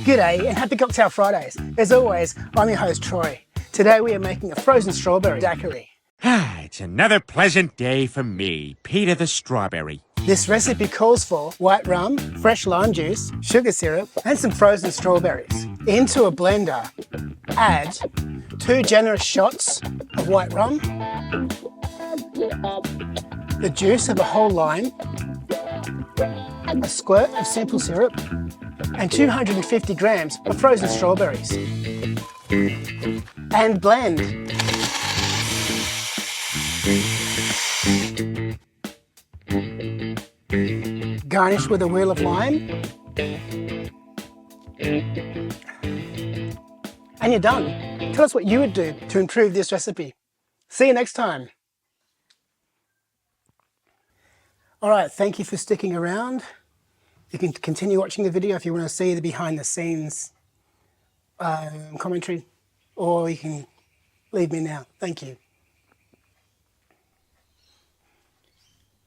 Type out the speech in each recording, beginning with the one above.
G'day and happy Cocktail Fridays. As always, I'm your host Troy. Today we are making a frozen strawberry daiquiri. It's another pleasant day for me, Peter the Strawberry. This recipe calls for white rum, fresh lime juice, sugar syrup and some frozen strawberries. Into a blender, add 2 generous shots of white rum, the juice of a whole lime, a squirt of simple syrup and 250 grams of frozen strawberries. And blend. Garnish with a wheel of lime. And you're done. Tell us what you would do to improve this recipe. See you next time. Alright, thank you for sticking around. You can continue watching the video if you want to see the behind the scenes commentary, or you can leave me now. Thank you.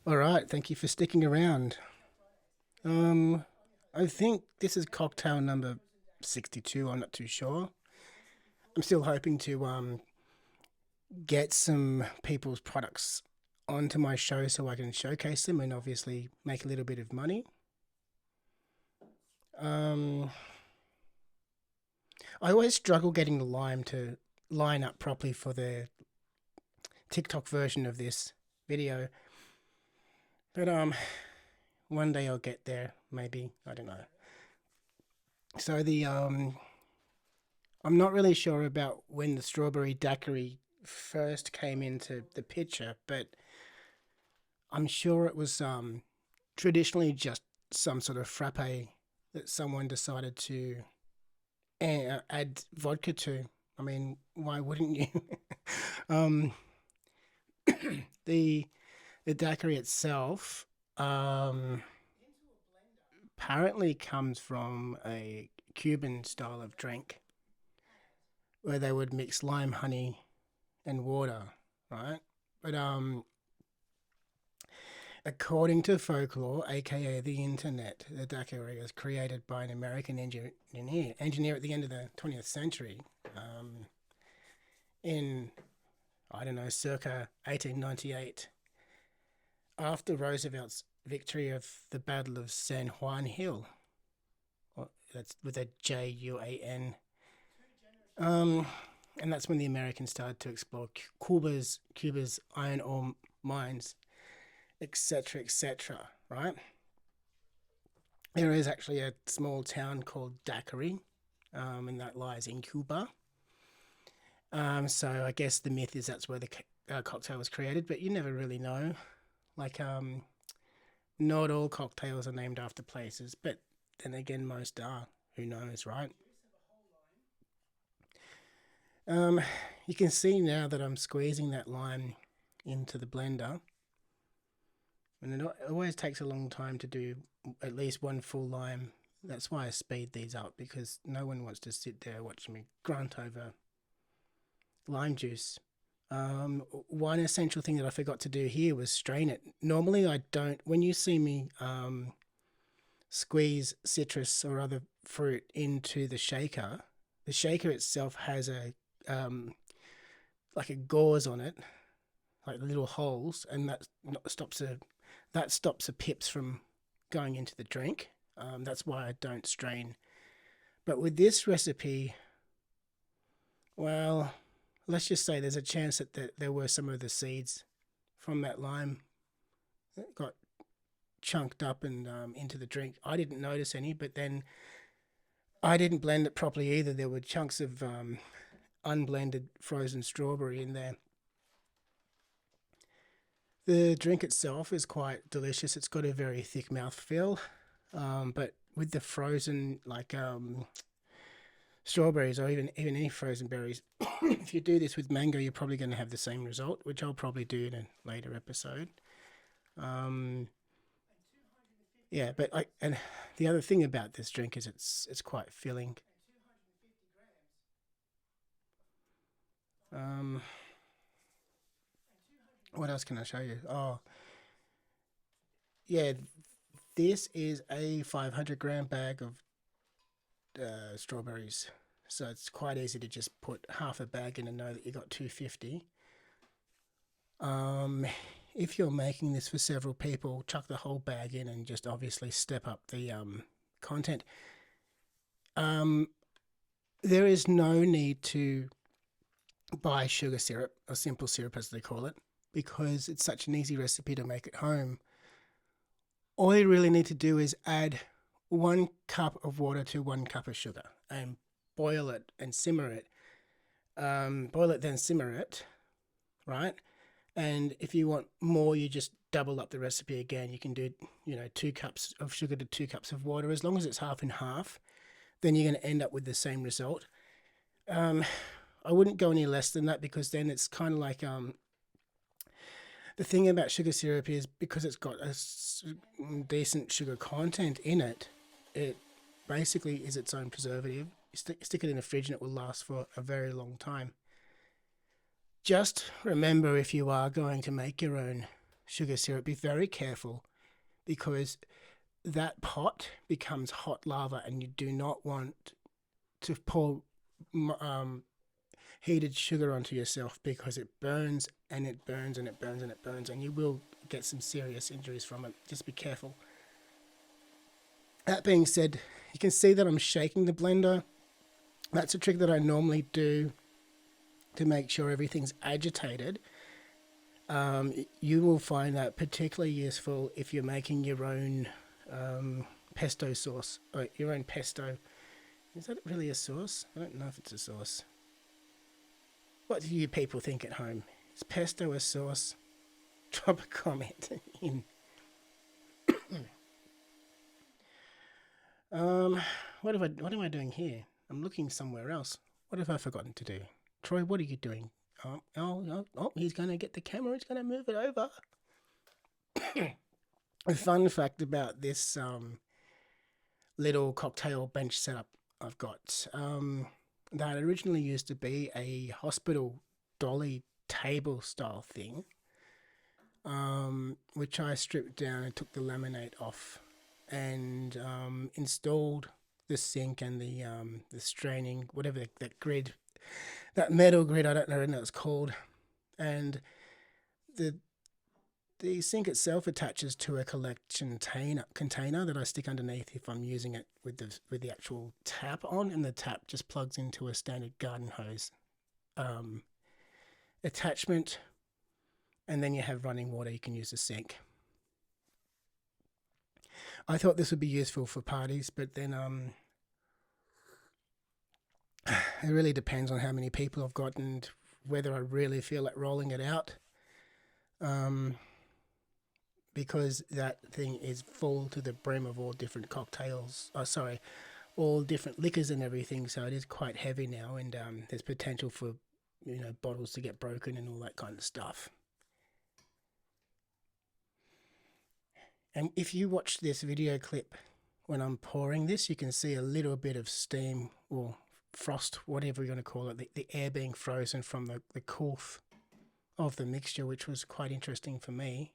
Alright, thank you for sticking around. I think this is cocktail number 62, I'm not too sure. I'm still hoping to get some people's products onto my show so I can showcase them and obviously make a little bit of money. I always struggle getting the lime to line up properly for the TikTok version of this video. But one day I'll get there, maybe, I don't know. So the I'm not really sure about when the strawberry daiquiri first came into the picture, but I'm sure it was traditionally just some sort of frappe that someone decided to add vodka to. I mean, why wouldn't you? The daiquiri itself apparently comes from a Cuban style of drink where they would mix lime, honey, and water, right? But according to folklore, aka the internet, the daiquiri was created by an American engineer at the end of the 20th century, in, I don't know, circa 1898, after Roosevelt's victory of the Battle of San Juan Hill. That's with a J-U-A-N. And that's when the Americans started to explore Cuba's iron ore mines, etc., etc., right? There is actually a small town called Daiquiri, and that lies in Cuba. So I guess the myth is that's where the cocktail was created, but you never really know. Like, not all cocktails are named after places, but then again, most are. Who knows, right? You can see now that I'm squeezing that lime into the blender. And it always takes a long time to do at least one full lime. That's why I speed these up, because no one wants to sit there watching me grunt over lime juice. One essential thing that I forgot to do here was strain it. Normally I don't, when you see me squeeze citrus or other fruit into the shaker itself has a like a gauze on it, like little holes, and that stops the pips from going into the drink. That's why I don't strain. But with this recipe, well, let's just say there's a chance that there were some of the seeds from that lime that got chunked up and into the drink. I didn't notice any, but then I didn't blend it properly either. There were chunks of unblended frozen strawberry in there. The drink itself is quite delicious. It's got a very thick mouthfeel, but with the frozen, like strawberries or even any frozen berries, if you do this with mango, you're probably going to have the same result, which I'll probably do in a later episode. Yeah, but and the other thing about this drink is it's quite filling. What else can I show you? Oh, yeah, this is a 500 gram bag of strawberries. So it's quite easy to just put half a bag in and know that you got 250. If you're making this for several people, chuck the whole bag in and just obviously step up the content. There is no need to buy sugar syrup, or simple syrup as they call it, because it's such an easy recipe to make at home. All you really need to do is add 1 cup of water to 1 cup of sugar and boil it and simmer it. Boil it, then simmer it, right? And if you want more, you just double up the recipe again. You can do, 2 cups of sugar to 2 cups of water. As long as it's half and half, then you're going to end up with the same result. I wouldn't go any less than that, because then it's kind of like the thing about sugar syrup is, because it's got a decent sugar content in it, it basically is its own preservative. You stick it in the fridge and it will last for a very long time. Just remember, if you are going to make your own sugar syrup, be very careful, because that pot becomes hot lava and you do not want to pour heated sugar onto yourself, because it burns and it burns and it burns and it burns, and you will get some serious injuries from it. Just be careful. That being said, you can see that I'm shaking the blender. That's a trick that I normally do to make sure everything's agitated. You will find that particularly useful if you're making your own pesto sauce, or your own pesto. Is that really a sauce? I don't know if it's a sauce. What do you people think at home? Is pesto a sauce? Drop a comment in. What am I doing here? I'm looking somewhere else. What have I forgotten to do? Troy, what are you doing? Oh, he's going to get the camera. He's going to move it over. A fun fact about this little cocktail bench setup I've got, that originally used to be a hospital dolly table style thing, which I stripped down and took the laminate off and installed the sink and the straining, whatever that grid, that metal grid, I don't know what it's called, and the sink itself attaches to a collection container that I stick underneath if I'm using it with the actual tap on, and the tap just plugs into a standard garden hose attachment, and then you have running water. You can use the sink. I thought this would be useful for parties, but then it really depends on how many people I've got and whether I really feel like rolling it out. Because that thing is full to the brim of all different cocktails. All different liquors and everything. So it is quite heavy now, and there's potential for bottles to get broken and all that kind of stuff. And if you watch this video clip when I'm pouring this, you can see a little bit of steam or frost, whatever you're going to call it, the air being frozen from the coolth of the mixture, which was quite interesting for me.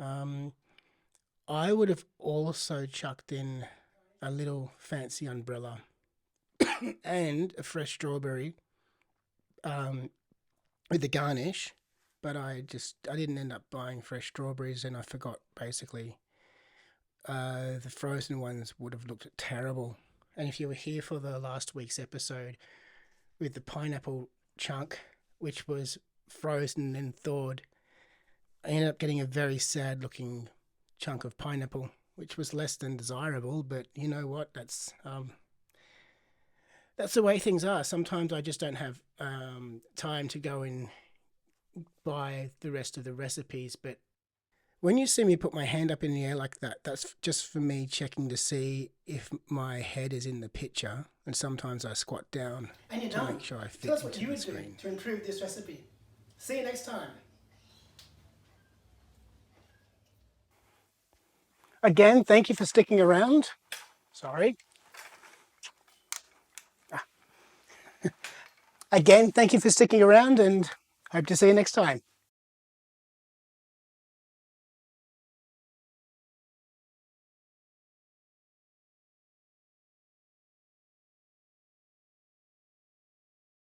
I would have also chucked in a little fancy umbrella and a fresh strawberry with the garnish, but I didn't end up buying fresh strawberries, and I forgot basically. The frozen ones would have looked terrible. And if you were here for the last week's episode with the pineapple chunk, which was frozen and thawed, I ended up getting a very sad looking chunk of pineapple, which was less than desirable, but you know what, that's the way things are. Sometimes I just don't have time to go and buy the rest of the recipes, but when you see me put my hand up in the air like that, that's just for me checking to see if my head is in the picture, and sometimes I squat down to make sure I fit Tell us into what you the would screen. do to improve this recipe. See you next time. Again, thank you for sticking around. Sorry. Again, thank you for sticking around, and hope to see you next time.